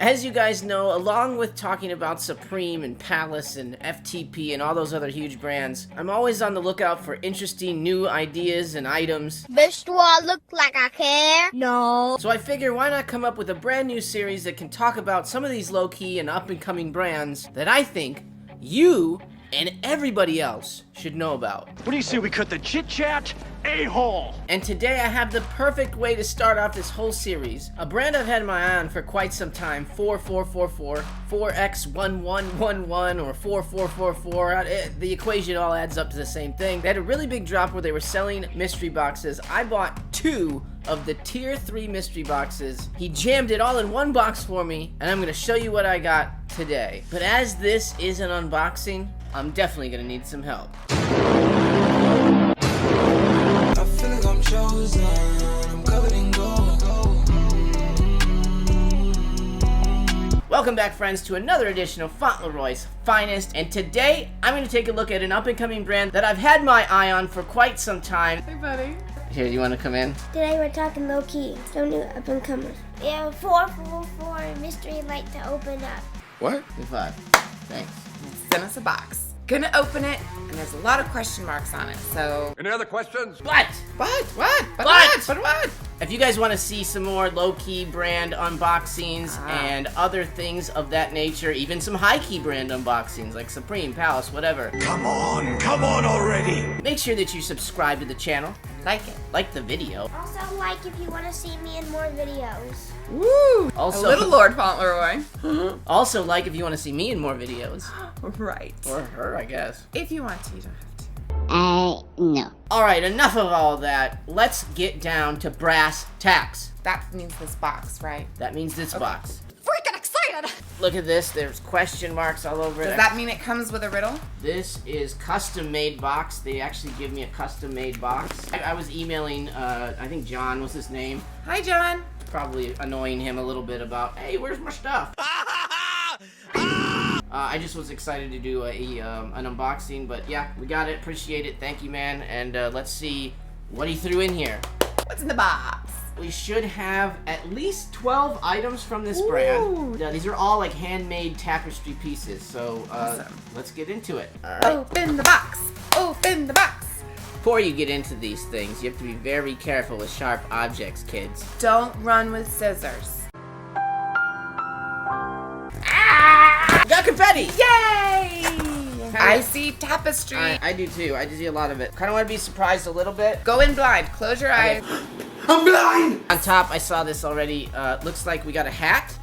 As you guys know, along with talking about Supreme and Palace and FTP and all those other huge brands, I'm always on the lookout for interesting new ideas and items. Bitch, do I look like I care? No. So I figure why not come up with a brand new series that can talk about some of these low-key and up-and-coming brands that I think you and everybody else should know about. What do you say we cut the chit-chat a-hole? And today I have the perfect way to start off this whole series. A brand I've had my eye on for quite some time, 4444, 4x1111, or 4444. The equation all adds up to the same thing. They had a really big drop where they were selling mystery boxes. I bought 2 of the tier 3 mystery boxes. He jammed it all in one box for me, and I'm gonna show you what I got today. But as this is an unboxing, I'm definitely gonna need some help. I feel like I'm chosen, I'm covered in gold. Welcome back, friends, to another edition of Fauntleroy's Finest, and today I'm going to take a look at an up-and-coming brand that I've had my eye on for quite some time. Hey, buddy. Here, you want to come in? Today we're talking low key. So new up and comers. We have a 444 mystery light to open up. What? Good 5. Thanks. Send us a box. Gonna open it, and there's a lot of question marks on it, so... Any other questions? What? What? But what? If you guys want to see some more low-key brand unboxings and other things of that nature, even some high-key brand unboxings like Supreme, Palace, whatever. Come on already! Make sure that you subscribe to the channel. Like it. Like the video. Also like if you want to see me in more videos. Woo! Also- a little Lord Fauntleroy. Also, like if you want to see me in more videos. Right. Or her, I guess. If you want to, you don't have to. No. Alright, enough of all that. Let's get down to brass tacks. That means this box, right? That means this box. Freaking excited! Look at this, there's question marks all over it. Does that mean it comes with a riddle? This is custom-made box. They actually give me a custom-made box. I was emailing, I think John was his name. Hi, John. Probably annoying him a little bit about, hey, where's my stuff? I just was excited to do an unboxing, but yeah, we got it. Appreciate it. Thank you, man. And let's see what he threw in here. What's in the box? We should have at least 12 items from this brand. These are all like handmade tapestry pieces, so Awesome. Let's get into it. All right. Open the box. Open the box. Before you get into these things, you have to be very careful with sharp objects, kids. Don't run with scissors. Got confetti! Yay! I see tapestry. I do too. I do see a lot of it. Kind of want to be surprised a little bit. Go in blind. Close your eyes. I'm blind! On top, I saw this already. Looks like we got a hat.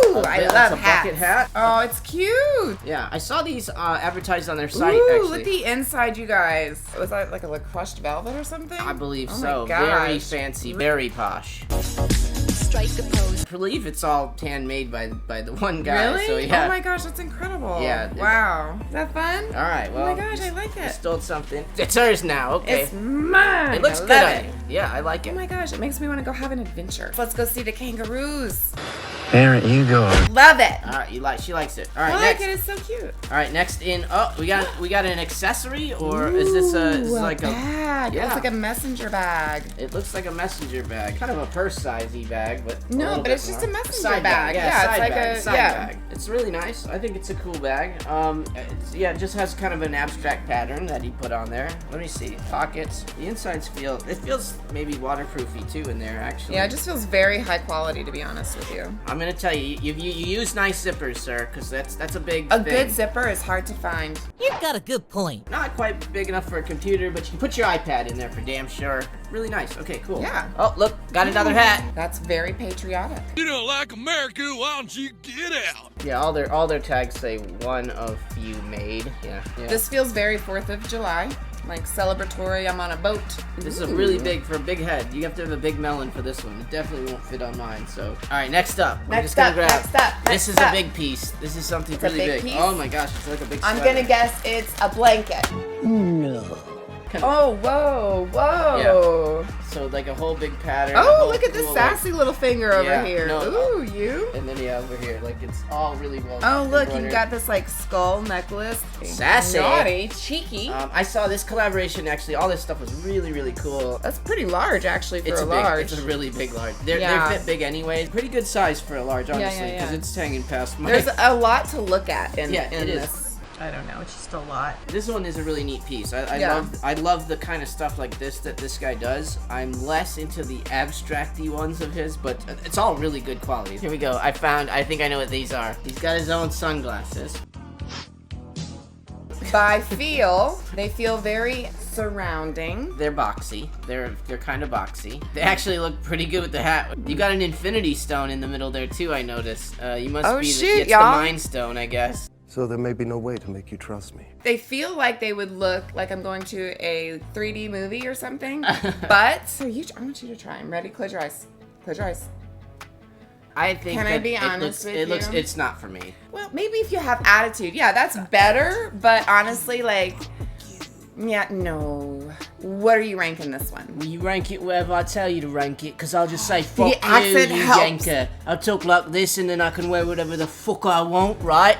Ooh, I That's love a hats. bucket hat. Oh, it's cute. Yeah, I saw these advertised on their site, Ooh, actually. look at the inside, you guys. Was that like a crushed velvet or something? I believe Oh so. my gosh. Very fancy, very posh. I believe it's all handmade by the one guy. Really? So, yeah. Oh my gosh, that's incredible. Yeah. Wow. Is that fun? All right, well. Oh my gosh, I like You it. stole something. It's hers now, okay. It's mine. It looks I good love on it. you. Yeah, I like Oh it. my gosh, it makes me want to go have an adventure. Let's go see the kangaroos. There you go. Love it. All right, she likes it. All right, I next. like it. It's so cute. All right, next in. Oh, we got an accessory, or is this like a bag? Yeah. It's like a messenger bag. It looks like a messenger bag, kind of a purse-sizey bag, but a No, little but bit it's just more. a messenger Side bag. Yeah, Yeah, side it's like bag, a- side yeah. bag. It's really nice. I think it's a cool bag. It just has kind of an abstract pattern that he put on there. Let me see. Pockets. The insides feels maybe waterproofy too in there, actually. Yeah, it just feels very high quality, to be honest with you. I'm gonna tell you, you use nice zippers, sir, because that's a big A thing. good zipper is hard to find. You've got a good point. Not quite big enough for a computer, but you can put your iPad in there for damn sure. Really nice. Okay, cool. Yeah. Oh, look, got another hat. That's very patriotic. You don't like America, why don't you get out? Yeah, all their tags say one of few made. Yeah. This feels very 4th of July, like celebratory. I'm on a boat. This is a really big, for a big head. You have to have a big melon for this one. It definitely won't fit on mine, so. All right, next up. Next up. This is a big piece. This is something It's a really big big. piece? Oh my gosh, it's like a big I'm sweater. gonna guess it's a blanket. No. Oh, whoa. So So like a whole big pattern. a Oh, whole look at this cool, sassy little finger over Yeah, here. no, Ooh, you. And then yeah, over here, like it's all really well. Oh, look, you've embroidered. got this like skull necklace. Sassy. Naughty, cheeky. I saw this collaboration. Actually, all this stuff was really, really cool. That's pretty large, actually, for It's a big, large. It's a really big large. They Yeah. fit big anyways. Pretty good size for a large, honestly, yeah, because yeah. it's hanging past my. There's a lot to look at in, Yeah, in it is. this. I don't know, it's just a lot. This one is a really neat piece. Yeah. I love the kind of stuff like this that this guy does. I'm less into the abstract-y ones of his, but it's all really good quality. Here we go. I think I know what these are. He's got his own sunglasses. By feel, they feel very surrounding. They're boxy. They're kind of boxy. They actually look pretty good with the hat. You got an infinity stone in the middle there too, I noticed. You must Oh, be shoot, it's y'all. the mind stone, I guess. So there may be no way to make you trust me. They feel like they would look like I'm going to a 3D movie or something. But I want you to try them. Ready? Close your eyes. Close your eyes. I think Can I that be honest with you? it's not for me. Well, maybe if you have attitude, yeah, that's better. But honestly, like, yeah, no. What are you ranking this one? You rank it wherever I tell you to rank it, because I'll just say, fuck you, accent you helps. yanker. I'll talk like this and then I can wear whatever the fuck I want, right?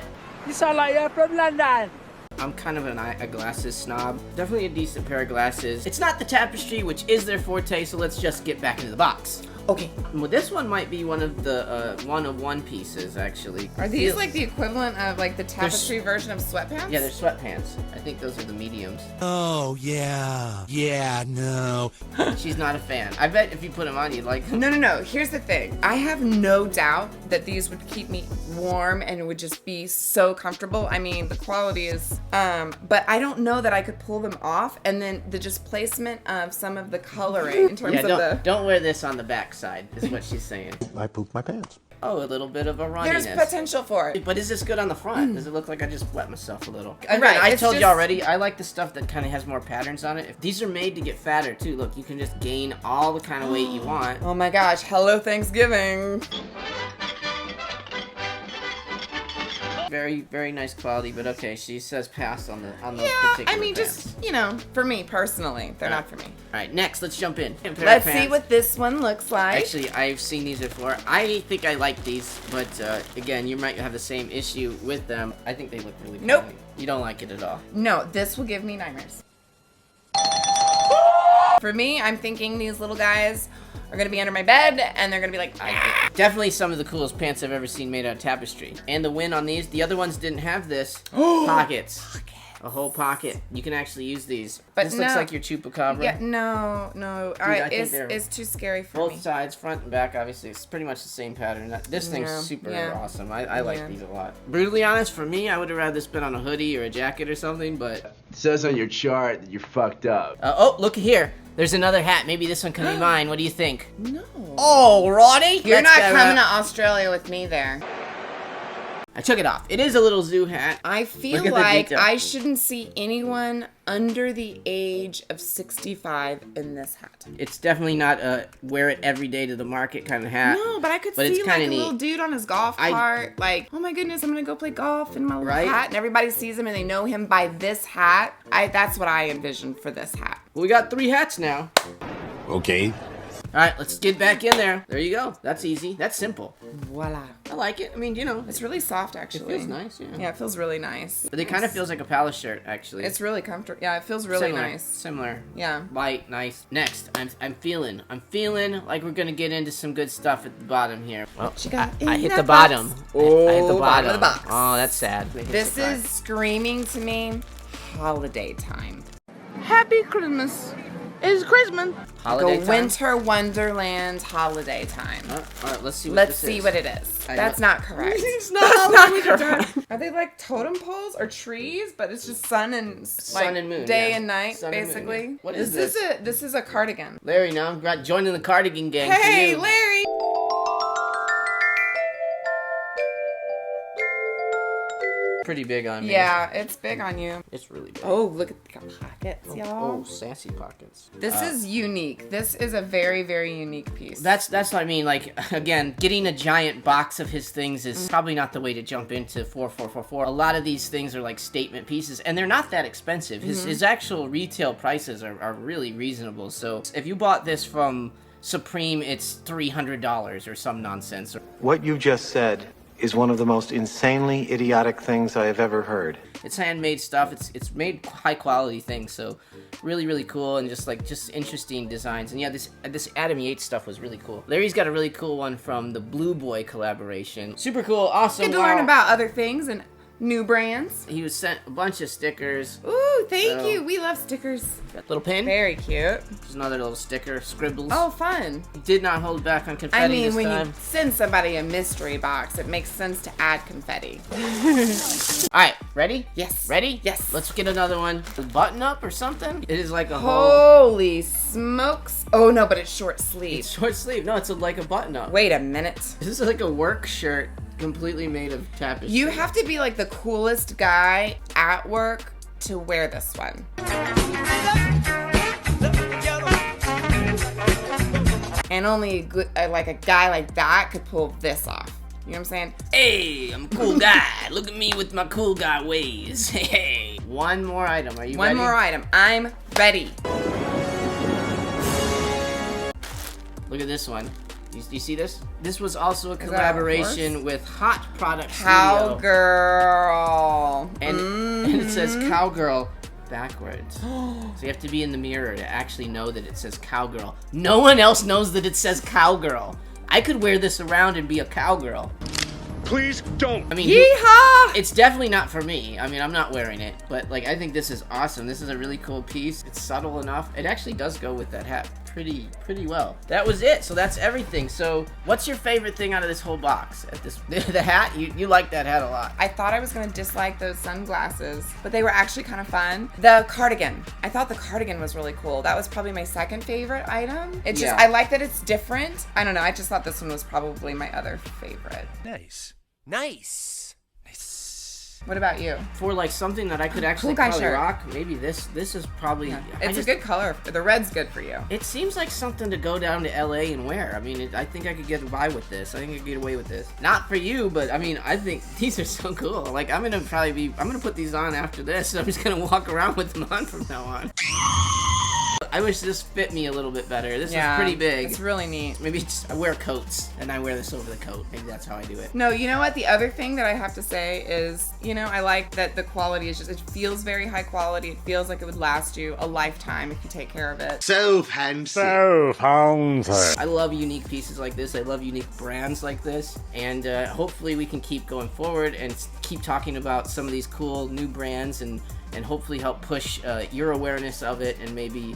You sound like you're from London. I'm kind of a glasses snob. Definitely a decent pair of glasses. It's not the tapestry, which is their forte, so let's just get back into the box. Okay. Well, this one might be one of the one pieces, actually. Are these like the equivalent of like the tapestry version of sweatpants? Yeah, they're sweatpants. I think those are the mediums. Oh, yeah. Yeah, no. She's not a fan. I bet if you put them on, you'd like them. No. Here's the thing. I have no doubt that these would keep me warm and would just be so comfortable. I mean, the quality is, but I don't know that I could pull them off. And then the just placement of some of the coloring in terms Yeah, of the. don't wear this on the back side, is what she's saying. I pooped my pants. Oh, a little bit of a runniness. There's potential for it. But is this good on the front? Does it look like I just wet myself a little? Right, Again, I it's told you just- already, I like the stuff that kind of has more patterns on it. If these are made to get fatter too, look, you can just gain all the kind of weight you want. Oh my gosh, hello Thanksgiving. Very, very nice quality, but okay, she says pass on the Yeah, particular I mean, pants. just, you know, for me personally, they're not for me. Alright, next, let's jump in. Pair of Let's see pants. what this one looks like. Actually, I've seen these before. I think I like these, but again, you might have the same issue with them. I think they look really Nope. funny. You don't like it at all. No, this will give me nightmares. For me, I'm thinking these little guys are gonna be under my bed and they're gonna be like, Definitely some of the coolest pants I've ever seen made out of tapestry. And the win on these, the other ones didn't have this. Pockets. A whole pocket. You can actually use these. But this looks no. like your chupacabra. yeah, no, I think they're it's too scary for Both me. sides, front and back, obviously. It's pretty much the same pattern. This thing's Yeah, super yeah. awesome. I like Yeah. these a lot. Brutally honest, for me, I would have rather this been on a hoodie or a jacket or something, but... It says on your chart that you're fucked up. oh, look here. There's another hat. Maybe this one can be mine. What do you think? No. Oh, Roddy! You're not coming to Australia with me there. I took it off. It is a little zoo hat. I Look feel at the like detail. I shouldn't see anyone under the age of 65 in this hat. It's definitely not a wear it every day to the market kind of hat. No, but I could But it's see like kinda a little neat. dude on his golf cart, like, oh my goodness, I'm gonna go play golf in my little Right? hat, and everybody sees him and they know him by this hat. That's what I envisioned for this hat. We got 3 hats now. Okay. All right, let's get back in there. There you go. That's easy. That's simple. Voila. I like it. I mean, you know, It's really soft, actually. it feels nice. Yeah. Yeah, it feels really nice. But it kind of feels like a palace shirt, actually. It's really comfortable. Yeah, it feels really similar, nice. Similar. Yeah. Light, nice. Next, I'm feeling like we're gonna get into some good stuff at the bottom here. Well, you got I in hit that the box? bottom. Oh, I hit the bottom bottom. of the box. Oh, that's sad. This is screaming to me holiday time. Happy Christmas. It's Christmas. holiday Go time. Winter Wonderland holiday time. All right, let's see what Let's this see is. what it is. I That's know- not correct. It's not That's holiday not time. correct. Are they like totem poles or trees? But it's just sun and like Sun and moon, day yeah. and night, Sun and moon, basically. yeah. What is This is a cardigan. Larry, now I'm joining the cardigan gang. for Hey, you. Larry. pretty big on me. Yeah, it's big on you. It's really big. Oh, look at the pockets, y'all. Oh, sassy pockets. This is unique. This is a very, very unique piece. That's what I mean. Like, again, getting a giant box of his things is probably not the way to jump into 4444. A lot of these things are like statement pieces, and they're not that expensive. His actual retail prices are really reasonable. So if you bought this from Supreme, it's $300 or some nonsense. What you just said is one of the most insanely idiotic things I have ever heard. It's handmade stuff. It's made high quality things, so really cool, and just interesting designs. And yeah, this Adam Yates stuff was really cool. Larry's got a really cool one from the Blue Boy collaboration. Super cool, awesome. Good to learn about other things and new brands. He was sent a bunch of stickers. Ooh, thank you. We love stickers. Little pin. Very cute. Just another little sticker, scribbles. Oh, fun. He did not hold back on confetti. I mean, this when time. you send somebody a mystery box, it makes sense to add confetti. All right, ready? Yes. Ready? Yes. Let's get another one. A button up or something? It is like a Holy smokes. Oh, no, but it's short sleeve. It's short sleeve. No, it's like a button up. Wait a minute. This is like a work shirt completely made of tapestry. You have to be like the coolest guy at work to wear this one. And only like a guy like that could pull this off. You know what I'm saying? Hey, I'm a cool guy. Look at me with my cool guy ways. Hey. One more item. Are you ready? One more item. I'm ready. Look at this one. You see this? This was also a that a collaboration with Hot Product Studio. Cowgirl. And it says Cowgirl backwards. So you have to be in the mirror to actually know that it says Cowgirl. No one else knows that it says Cowgirl. I could wear this around and be a cowgirl. Please don't. I mean, Yeehaw! it's definitely not for me. I mean, I'm not wearing it, but like, I think this is awesome. This is a really cool piece. It's subtle enough. It actually does go with that hat pretty well. That was it. So that's everything. So what's your favorite thing out of this whole box? The hat? You like that hat a lot. I thought I was gonna dislike those sunglasses, but they were actually kind of fun. The cardigan. I thought the cardigan was really cool. That was probably my second favorite item. It just, Yeah. I like that it's different. I don't know, I just thought this one was probably my other favorite. Nice. Nice. What about you? For like something that I could actually Cool guy probably shirt. rock, maybe this is probably. It's a good color. The red's good for you. It seems like something to go down to LA and wear. I mean, I think I could get by with this. I think I could get away with this. Not for you, but I mean, I think these are so cool. Like, I'm gonna put these on after this. I'm just gonna walk around with them on from now on. I wish this fit me a little bit better. This is pretty big. It's really neat. Maybe I wear coats and I wear this over the coat. Maybe that's how I do it. No, you know what? The other thing that I have to say is, you know, I like that the quality is just, it feels very high quality. It feels like it would last you a lifetime if you take care of it. So fancy. I love unique pieces like this. I love unique brands like this. And hopefully we can keep going forward and keep talking about some of these cool new brands and hopefully help push your awareness of it and maybe,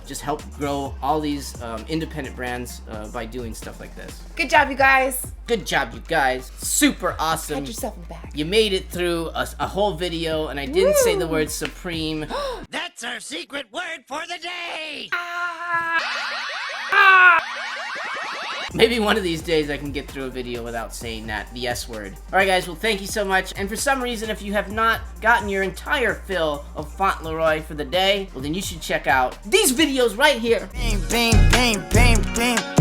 just help grow all these independent brands by doing stuff like this. Good job, you guys. Good job, you guys. Super awesome. Pat yourself in the back. You made it through a whole video, and I didn't say the word Supreme. That's our secret word for the day. Maybe one of these days I can get through a video without saying the S word. Alright guys, well thank you so much. And for some reason, if you have not gotten your entire fill of Fauntleroy for the day, well then you should check out these videos right here. Bang, bang, bang, bang, bang.